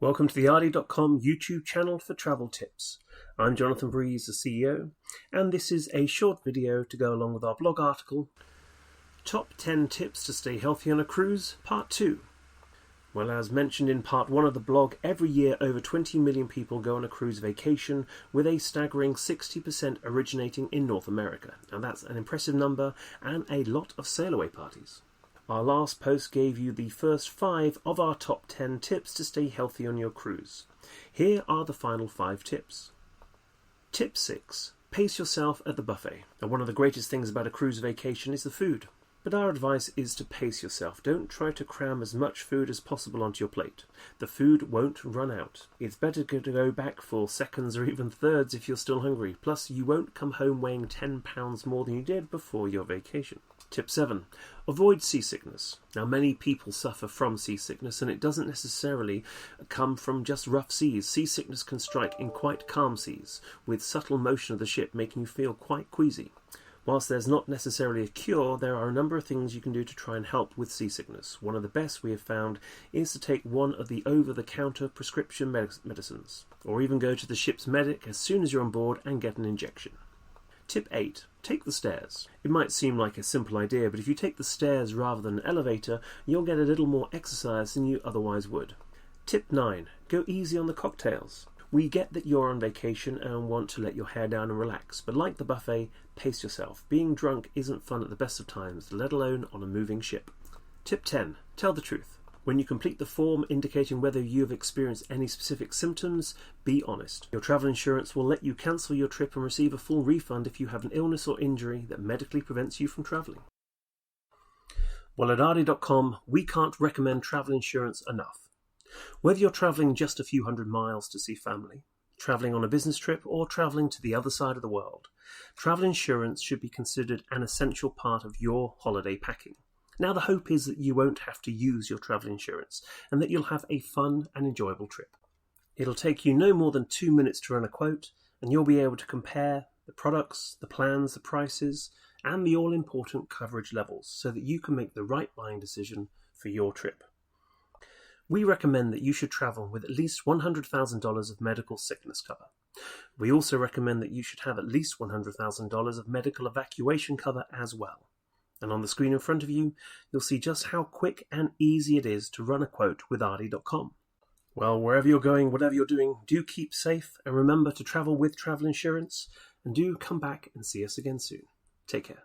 Welcome to the AARDY.com YouTube channel for travel tips. I'm Jonathan Breeze, the CEO, and this is a short video to go along with our blog article, Top 10 Tips to Stay Healthy on a Cruise, Part 2. Well, as mentioned in Part 1 of the blog, every year over 20 million people go on a cruise vacation, with a staggering 60% originating in North America. And that's an impressive number and a lot of sail-away parties. Our last post gave you the first 5 of our top 10 tips to stay healthy on your cruise. Here are the final 5 tips. Tip 6. Pace yourself at the buffet. Now, one of the greatest things about a cruise vacation is the food. But our advice is to pace yourself. Don't try to cram as much food as possible onto your plate. The food won't run out. It's better to go back for seconds or even thirds if you're still hungry. Plus, you won't come home weighing 10 pounds more than you did before your vacation. Tip 7. Avoid seasickness. Now, many people suffer from seasickness, and it doesn't necessarily come from just rough seas. Seasickness can strike in quite calm seas, with subtle motion of the ship making you feel quite queasy. Whilst there's not necessarily a cure, there are a number of things you can do to try and help with seasickness. One of the best we have found is to take one of the over-the-counter prescription medicines, or even go to the ship's medic as soon as you're on board and get an injection. Tip 8. Take the stairs. It might seem like a simple idea, but if you take the stairs rather than an elevator, you'll get a little more exercise than you otherwise would. Tip 9. Go easy on the cocktails. We get that you're on vacation and want to let your hair down and relax, but like the buffet, pace yourself. Being drunk isn't fun at the best of times, let alone on a moving ship. Tip 10. Tell the truth. When you complete the form indicating whether you have experienced any specific symptoms, be honest. Your travel insurance will let you cancel your trip and receive a full refund if you have an illness or injury that medically prevents you from travelling. Well, at AARDY.com, we can't recommend travel insurance enough. Whether you're travelling just a few hundred miles to see family, travelling on a business trip, or travelling to the other side of the world, travel insurance should be considered an essential part of your holiday packing. Now, the hope is that you won't have to use your travel insurance and that you'll have a fun and enjoyable trip. It'll take you no more than 2 minutes to run a quote, and you'll be able to compare the products, the plans, the prices, and the all-important coverage levels so that you can make the right buying decision for your trip. We recommend that you should travel with at least $100,000 of medical sickness cover. We also recommend that you should have at least $100,000 of medical evacuation cover as well. And on the screen in front of you, you'll see just how quick and easy it is to run a quote with AARDY.com. Well, wherever you're going, whatever you're doing, do keep safe and remember to travel with travel insurance, and do come back and see us again soon. Take care.